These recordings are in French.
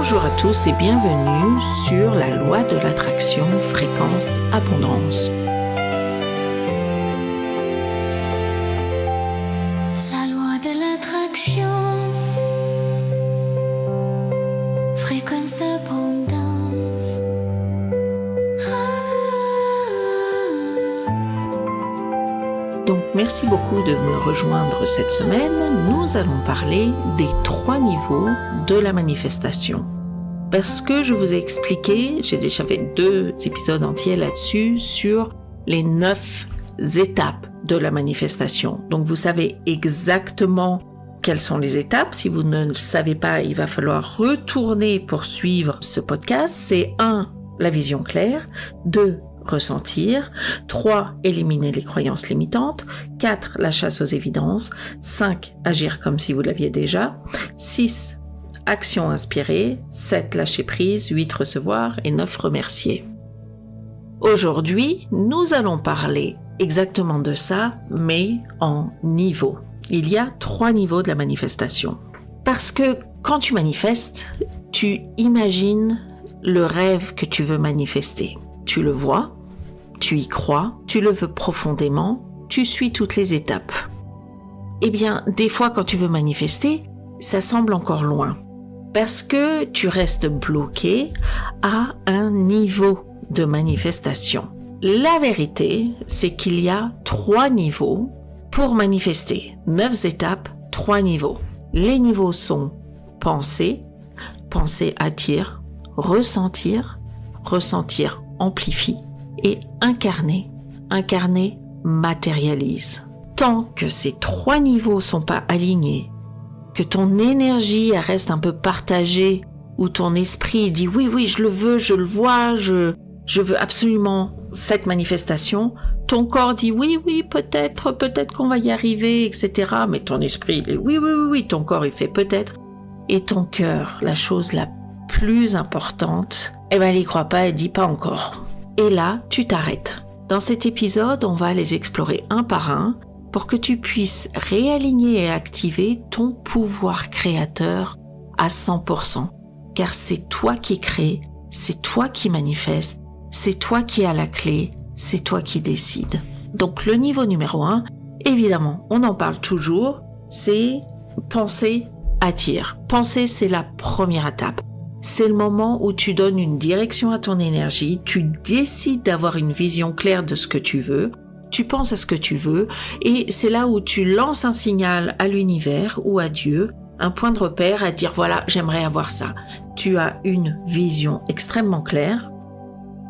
Bonjour à tous et bienvenue sur la loi de l'attraction fréquence abondance. La loi de l'attraction fréquence abondance. Donc merci beaucoup de me rejoindre cette semaine. Nous allons parler des 3 niveaux de la manifestation. Parce que je vous ai expliqué, j'ai déjà fait 2 épisodes entiers là-dessus, sur les 9 étapes de la manifestation. Donc vous savez exactement quelles sont les étapes. Si vous ne le savez pas, il va falloir retourner pour suivre ce podcast. C'est 1, la vision claire, 2, ressentir, 3, éliminer les croyances limitantes, 4, la chasse aux évidences, 5, agir comme si vous l'aviez déjà, 6, action inspirée, 7, lâcher prise, 8, recevoir et 9, remercier. Aujourd'hui, nous allons parler exactement de ça, mais en niveau. Il y a 3 niveaux de la manifestation. Parce que quand tu manifestes, tu imagines le rêve que tu veux manifester. Tu le vois, tu y crois, tu le veux profondément, tu suis toutes les étapes. Eh bien, des fois, quand tu veux manifester, ça semble encore loin. Parce que tu restes bloqué à un niveau de manifestation. La vérité, c'est qu'il y a 3 niveaux pour manifester. 9 étapes, 3 niveaux. Les niveaux sont penser, penser attire, ressentir, ressentir amplifie et incarner, incarner matérialise. Tant que ces 3 niveaux sont pas alignés, que ton énergie reste un peu partagée, où ton esprit dit oui, je le veux, je le vois, je veux absolument cette manifestation, ton corps dit oui, peut-être qu'on va y arriver, etc. Mais ton esprit, il est oui, ton corps, il fait peut-être. Et ton cœur, la chose la plus importante, elle y croit pas, elle dit pas encore. Et là, tu t'arrêtes. Dans cet épisode, on va les explorer un par un pour que tu puisses réaligner et activer ton pouvoir créateur à 100%. Car c'est toi qui crée, c'est toi qui manifeste, c'est toi qui as la clé, c'est toi qui décides. Donc le niveau numéro 1, évidemment, on en parle toujours, c'est penser attire. Penser, c'est la première étape. C'est le moment où tu donnes une direction à ton énergie, tu décides d'avoir une vision claire de ce que tu veux, tu penses à ce que tu veux, et c'est là où tu lances un signal à l'univers ou à Dieu, un point de repère à dire voilà, j'aimerais avoir ça. Tu as une vision extrêmement claire,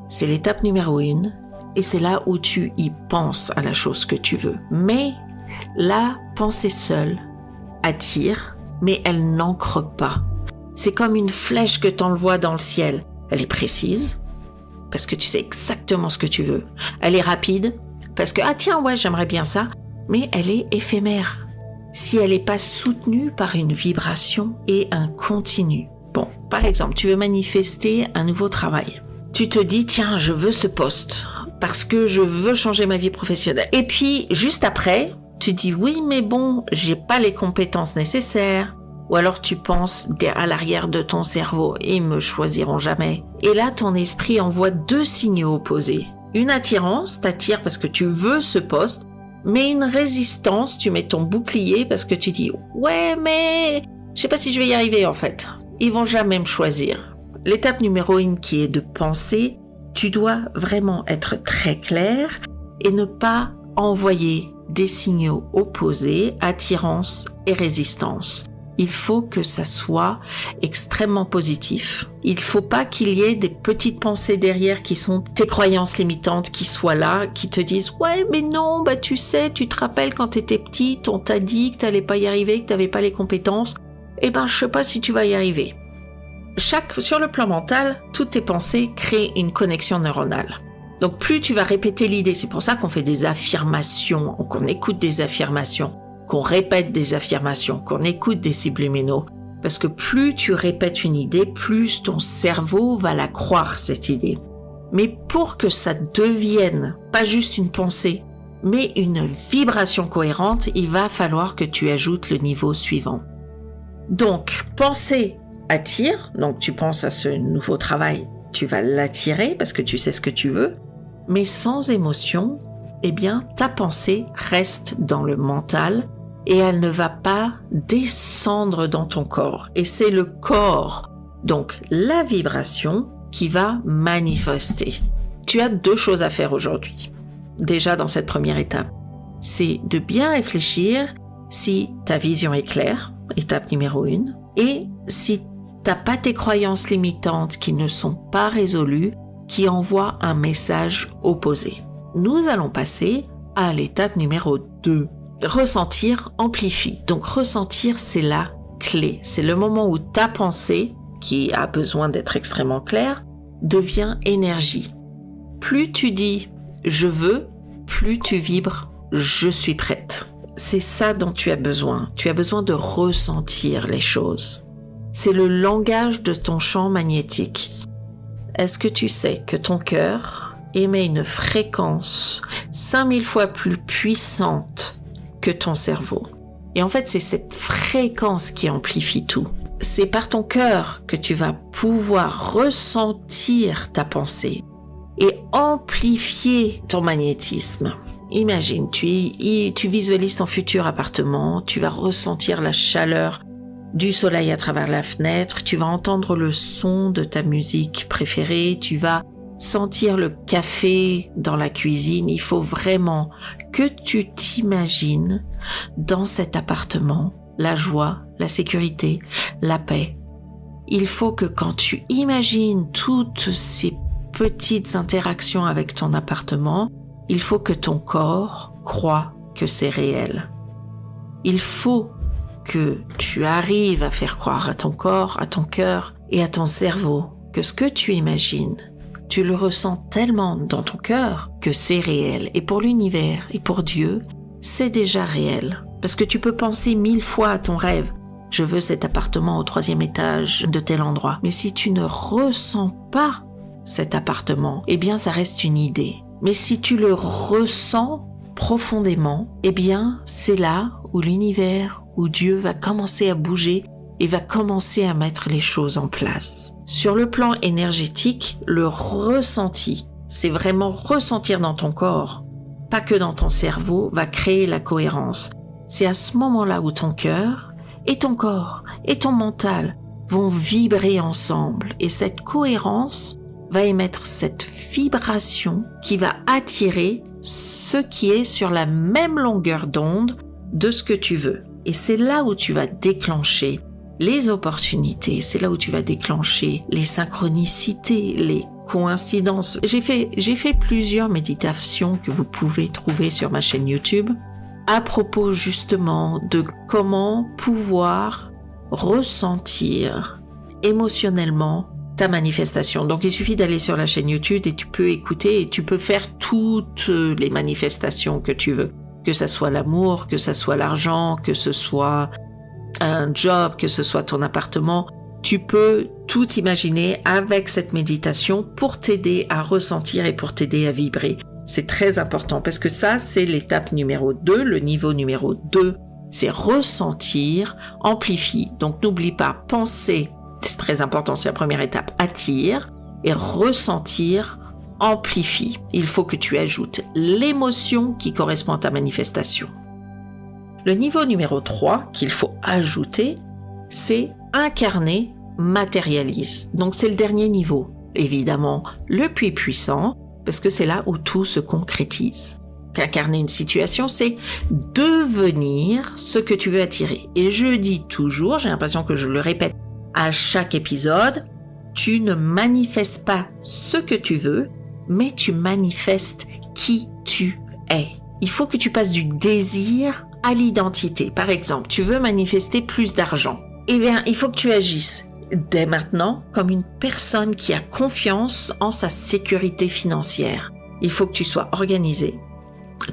c'est l'étape numéro 1, et c'est là où tu y penses à la chose que tu veux. Mais la pensée seule attire, mais elle n'ancre pas. C'est comme une flèche que tu envoies dans le ciel. Elle est précise, parce que tu sais exactement ce que tu veux. Elle est rapide, parce que j'aimerais bien ça, mais elle est éphémère. Si elle n'est pas soutenue par une vibration et un continu. Bon, par exemple, tu veux manifester un nouveau travail. Tu te dis, tiens, je veux ce poste, parce que je veux changer ma vie professionnelle. Et puis, juste après, tu dis, oui, mais bon, j'ai pas les compétences nécessaires. Ou alors tu penses à l'arrière de ton cerveau, ils me choisiront jamais. Et là, ton esprit envoie 2 signaux opposés. Une attirance, t'attires parce que tu veux ce poste, mais une résistance, tu mets ton bouclier parce que tu dis « Ouais, mais je sais pas si je vais y arriver en fait. Ils vont jamais me choisir. » L'étape numéro 1 qui est de penser, tu dois vraiment être très clair et ne pas envoyer des signaux opposés, attirance et résistance. Il faut que ça soit extrêmement positif. Il faut pas qu'il y ait des petites pensées derrière qui sont tes croyances limitantes qui soient là, qui te disent « Ouais, mais non, tu sais, tu te rappelles quand t'étais petite, on t'a dit que t'allais pas y arriver, que t'avais pas les compétences. Je sais pas si tu vas y arriver. » Sur le plan mental, toutes tes pensées créent une connexion neuronale. Donc plus tu vas répéter l'idée, c'est pour ça qu'on fait des affirmations, qu'on écoute des affirmations, qu'on répète des affirmations, qu'on écoute des subliminaux. Parce que plus tu répètes une idée, plus ton cerveau va la croire, cette idée. Mais pour que ça devienne pas juste une pensée, mais une vibration cohérente, il va falloir que tu ajoutes le niveau suivant. Donc, penser attires, donc tu penses à ce nouveau travail, tu vas l'attirer parce que tu sais ce que tu veux, mais sans émotion, eh bien, ta pensée reste dans le mental et elle ne va pas descendre dans ton corps. Et c'est le corps, donc la vibration, qui va manifester. Tu as 2 choses à faire aujourd'hui. Déjà dans cette première étape, c'est de bien réfléchir si ta vision est claire, étape numéro 1, et si t'as pas tes croyances limitantes qui ne sont pas résolues, qui envoient un message opposé. Nous allons passer à l'étape numéro 2. Ressentir amplifie. Donc ressentir, c'est la clé. C'est le moment où ta pensée, qui a besoin d'être extrêmement claire, devient énergie. Plus tu dis « je veux », plus tu vibres « je suis prête ». C'est ça dont tu as besoin. Tu as besoin de ressentir les choses. C'est le langage de ton champ magnétique. Est-ce que tu sais que ton cœur émet une fréquence 5000 fois plus puissante que ton cerveau? Et en fait, c'est cette fréquence qui amplifie tout. C'est par ton cœur que tu vas pouvoir ressentir ta pensée et amplifier ton magnétisme. Imagine, tu visualises ton futur appartement, tu vas ressentir la chaleur du soleil à travers la fenêtre, tu vas entendre le son de ta musique préférée, tu vas sentir le café dans la cuisine. Il faut vraiment que tu t'imagines dans cet appartement, la joie, la sécurité, la paix. Il faut que quand tu imagines toutes ces petites interactions avec ton appartement, il faut que ton corps croie que c'est réel. Il faut que tu arrives à faire croire à ton corps, à ton cœur et à ton cerveau que ce que tu imagines, tu le ressens tellement dans ton cœur que c'est réel. Et pour l'univers et pour Dieu, c'est déjà réel. Parce que tu peux penser 1000 fois à ton rêve. Je veux cet appartement au 3e étage de tel endroit. Mais si tu ne ressens pas cet appartement, eh bien ça reste une idée. Mais si tu le ressens profondément, eh bien c'est là où l'univers, où Dieu va commencer à bouger et va commencer à mettre les choses en place. Sur le plan énergétique, le ressenti, c'est vraiment ressentir dans ton corps, pas que dans ton cerveau, va créer la cohérence. C'est à ce moment-là où ton cœur et ton corps et ton mental vont vibrer ensemble et cette cohérence va émettre cette vibration qui va attirer ce qui est sur la même longueur d'onde de ce que tu veux. Et c'est là où tu vas déclencher les opportunités, c'est là où tu vas déclencher les synchronicités, les coïncidences. J'ai fait plusieurs méditations que vous pouvez trouver sur ma chaîne YouTube à propos justement de comment pouvoir ressentir émotionnellement ta manifestation. Donc il suffit d'aller sur la chaîne YouTube et tu peux écouter et tu peux faire toutes les manifestations que tu veux. Que ça soit l'amour, que ça soit l'argent, que ce soit un job, que ce soit ton appartement. Tu peux tout imaginer avec cette méditation pour t'aider à ressentir et pour t'aider à vibrer. C'est très important parce que ça, c'est l'étape numéro 2, le niveau numéro 2, c'est ressentir, amplifie. Donc n'oublie pas, penser, c'est très important, c'est la première étape, attire et ressentir, amplifie. Il faut que tu ajoutes l'émotion qui correspond à ta manifestation. Le niveau numéro 3 qu'il faut ajouter, c'est incarner, matérialise. Donc c'est le dernier niveau. Évidemment, le plus puissant, parce que c'est là où tout se concrétise. Qu'incarner une situation, c'est devenir ce que tu veux attirer. Et je dis toujours, j'ai l'impression que je le répète à chaque épisode, tu ne manifestes pas ce que tu veux, mais tu manifestes qui tu es. Il faut que tu passes du désir à l'identité. Par exemple, tu veux manifester plus d'argent. Eh bien, il faut que tu agisses dès maintenant comme une personne qui a confiance en sa sécurité financière. Il faut que tu sois organisé.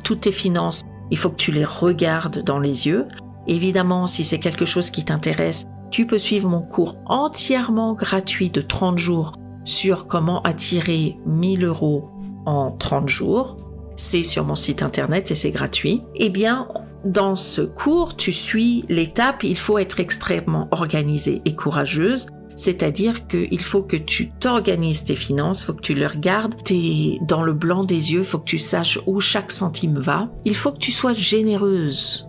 Toutes tes finances, il faut que tu les regardes dans les yeux. Évidemment, si c'est quelque chose qui t'intéresse, tu peux suivre mon cours entièrement gratuit de 30 jours sur comment attirer 1000 € en 30 jours. C'est sur mon site internet et c'est gratuit. Eh bien, dans ce cours, tu suis l'étape, il faut être extrêmement organisée et courageuse C'est-à-dire qu'il faut que tu t'organises tes finances, il faut que tu les regardes, t'es dans le blanc des yeux, il faut que tu saches où chaque centime va. Il faut que tu sois généreuse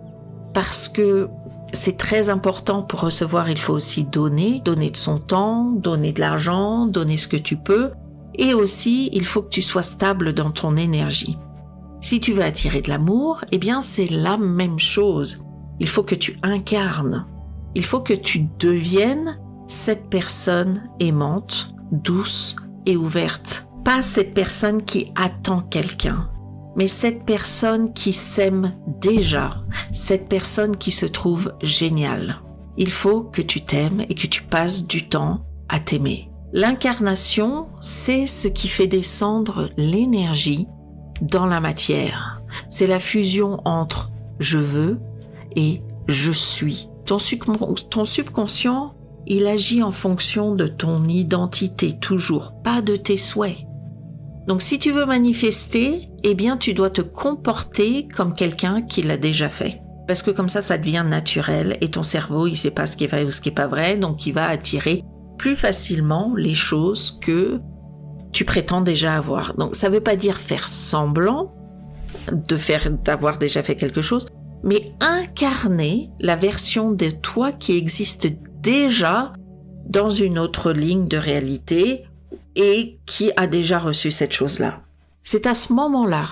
parce que c'est très important pour recevoir, il faut aussi donner de son temps, donner de l'argent, donner ce que tu peux. Et aussi, il faut que tu sois stable dans ton énergie. Si tu veux attirer de l'amour, eh bien c'est la même chose. Il faut que tu incarnes. Il faut que tu deviennes cette personne aimante, douce et ouverte. Pas cette personne qui attend quelqu'un, mais cette personne qui s'aime déjà, cette personne qui se trouve géniale. Il faut que tu t'aimes et que tu passes du temps à t'aimer. L'incarnation, c'est ce qui fait descendre l'énergie dans la matière. C'est la fusion entre je veux et je suis. Ton subconscient, il agit en fonction de ton identité toujours, pas de tes souhaits. Donc si tu veux manifester, eh bien tu dois te comporter comme quelqu'un qui l'a déjà fait. Parce que comme ça devient naturel et ton cerveau, il sait pas ce qui est vrai ou ce qui est pas vrai, donc il va attirer plus facilement les choses que tu prétends déjà avoir. Donc ça veut pas dire faire semblant d'avoir déjà fait quelque chose, mais incarner la version de toi qui existe déjà dans une autre ligne de réalité et qui a déjà reçu cette chose-là. C'est à ce moment-là,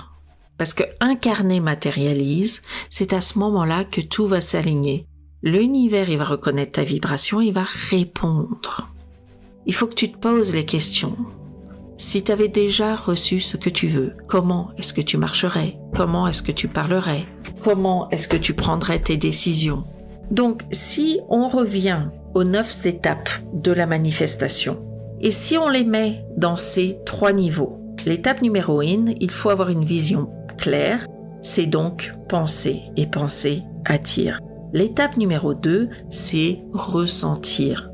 parce que incarner matérialise, c'est à ce moment-là que tout va s'aligner. L'univers, il va reconnaître ta vibration, il va répondre. Il faut que tu te poses les questions. Si tu avais déjà reçu ce que tu veux, comment est-ce que tu marcherais? Comment est-ce que tu parlerais? Comment est-ce que tu prendrais tes décisions? Donc, si on revient aux 9 étapes de la manifestation, et si on les met dans ces 3 niveaux, l'étape numéro 1, il faut avoir une vision claire, c'est donc penser, et penser attire. L'étape numéro 2, c'est ressentir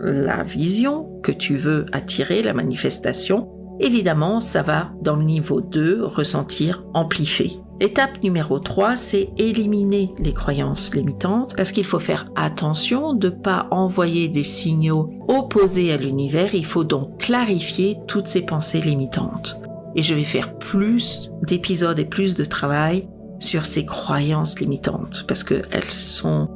la vision que tu veux attirer, la manifestation. Évidemment, ça va dans le niveau 2, ressentir, amplifier. L'étape numéro 3, c'est éliminer les croyances limitantes parce qu'il faut faire attention de ne pas envoyer des signaux opposés à l'univers. Il faut donc clarifier toutes ces pensées limitantes. Et je vais faire plus d'épisodes et plus de travail sur ces croyances limitantes parce qu'elles sont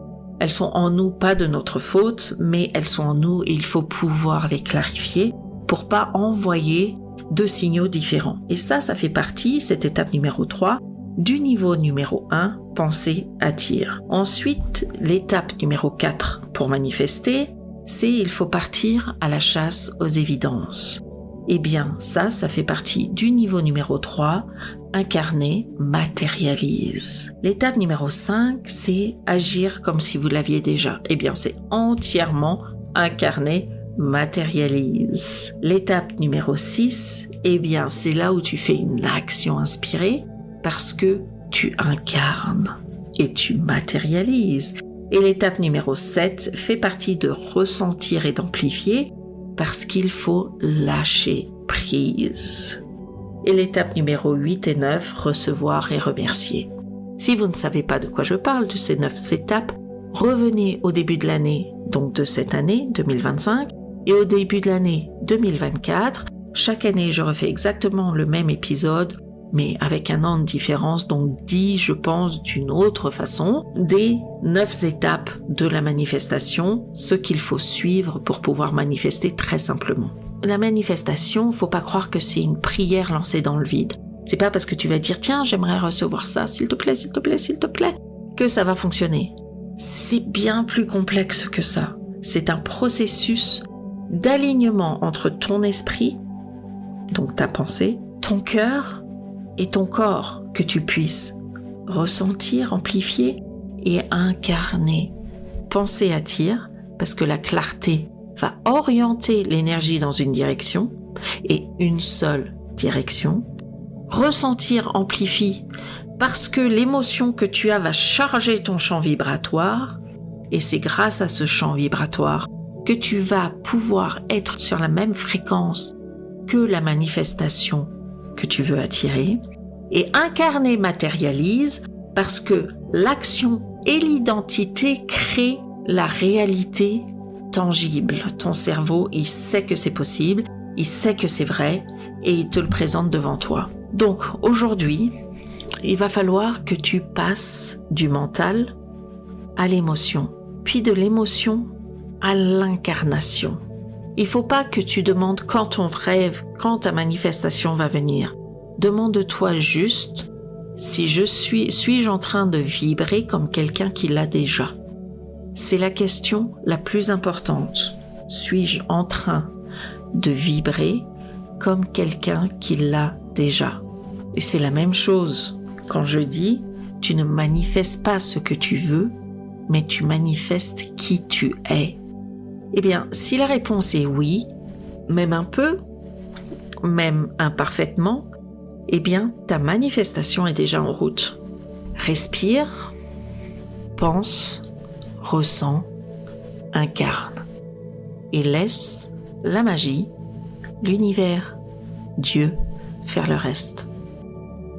en nous, pas de notre faute, mais elles sont en nous et il faut pouvoir les clarifier pour pas envoyer de signaux différents. Et ça fait partie, cette étape numéro 3, du niveau numéro 1, penser attire. Ensuite, l'étape numéro 4 pour manifester, c'est il faut partir à la chasse aux évidences. Eh bien, ça fait partie du niveau numéro 3, incarner, matérialise. L'étape numéro 5, c'est agir comme si vous l'aviez déjà. Eh bien, c'est entièrement incarner, matérialise. L'étape numéro 6, eh bien, c'est là où tu fais une action inspirée parce que tu incarnes et tu matérialises. Et l'étape numéro 7 fait partie de ressentir et d'amplifier parce qu'il faut lâcher prise. Et l'étape numéro 8 et 9, recevoir et remercier. Si vous ne savez pas de quoi je parle de ces 9 étapes, revenez au début de l'année, donc de cette année 2025, et au début de l'année 2024. Chaque année, je refais exactement le même épisode, mais avec un an de différence, donc dit, je pense, d'une autre façon, des 9 étapes de la manifestation, ce qu'il faut suivre pour pouvoir manifester très simplement. La manifestation, faut pas croire que c'est une prière lancée dans le vide. C'est pas parce que tu vas dire, tiens, j'aimerais recevoir ça, s'il te plaît, s'il te plaît, s'il te plaît, que ça va fonctionner. C'est bien plus complexe que ça. C'est un processus d'alignement entre ton esprit, donc ta pensée, ton cœur et ton corps, que tu puisses ressentir, amplifier et incarner. Penser attire, parce que la clarté va orienter l'énergie dans une direction et une seule direction. Ressentir amplifie, parce que l'émotion que tu as va charger ton champ vibratoire et c'est grâce à ce champ vibratoire que tu vas pouvoir être sur la même fréquence que la manifestation que tu veux attirer. Et incarner matérialise parce que l'action et l'identité créent la réalité tangible. Ton cerveau, il sait que c'est possible, il sait que c'est vrai et il te le présente devant toi. Donc aujourd'hui, il va falloir que tu passes du mental à l'émotion, puis de l'émotion à l'incarnation. Il ne faut pas que tu demandes quand ton rêve, quand ta manifestation va venir. Demande-toi juste si suis-je en train de vibrer comme quelqu'un qui l'a déjà. C'est la question la plus importante. Suis-je en train de vibrer comme quelqu'un qui l'a déjà? Et c'est la même chose quand je dis tu ne manifestes pas ce que tu veux, mais tu manifestes qui tu es. Eh bien, si la réponse est oui, même un peu, même imparfaitement, eh bien, ta manifestation est déjà en route. Respire, pense, ressens, incarne et laisse la magie, l'univers, Dieu faire le reste.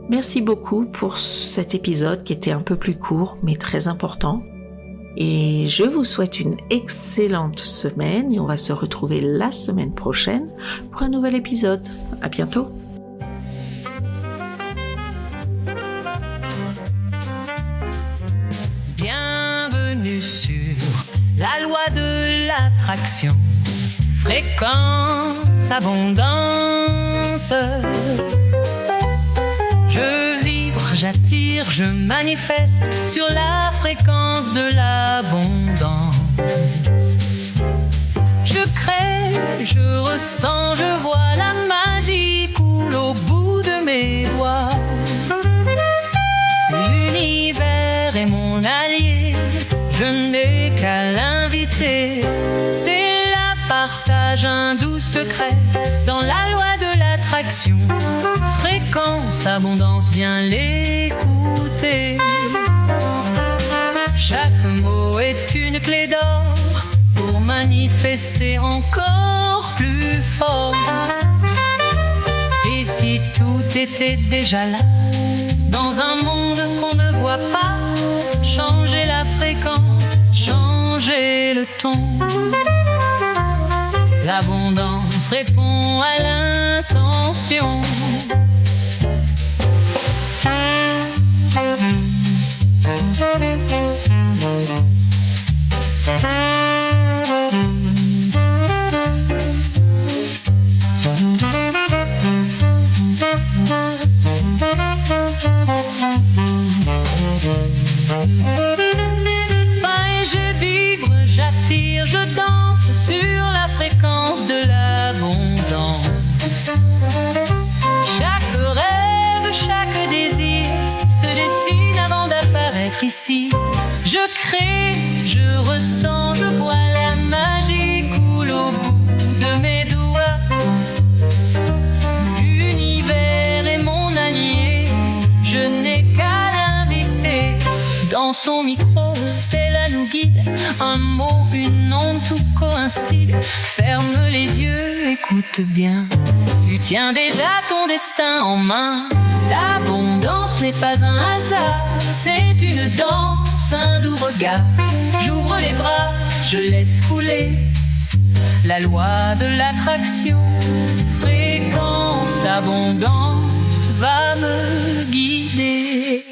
Merci beaucoup pour cet épisode qui était un peu plus court mais très important. Et je vous souhaite une excellente semaine et on va se retrouver la semaine prochaine pour un nouvel épisode. À bientôt. Bienvenue sur la loi de l'attraction. Fréquence, abondance. Je vibre, j'attire, je manifeste sur la fréquence de l'abondance. Je crée, je ressens, je vois la magie coule au bout de mes doigts. L'univers est mon allié, je n'ai qu'à l'inviter. Stella partage un doux secret dans la loi de l'attraction. Fréquence, abondance, viens l'écouter. Chaque mot est une clé d'or pour manifester encore plus fort. Et si tout était déjà là, dans un monde qu'on ne voit pas, changer la fréquence, changer le ton. L'abondance répond à l'intention. Je vibre, j'attire, je danse sur la fréquence de l'abondance. Chaque rêve, chaque désir se dessine avant d'apparaître ici. Je crée, je ressens, je vois la magie coule au bout de mes doigts. L'univers est mon allié, je n'ai qu'à l'inviter. Dans son micro, Stella nous guide. Un mot, une onde, tout coïncide. Ferme les yeux, écoute bien. Tu tiens déjà ton destin en main. L'abondance n'est pas un hasard, c'est une danse, un doux regard. J'ouvre les bras, je laisse couler la loi de l'attraction. Fréquence, abondance va me guider.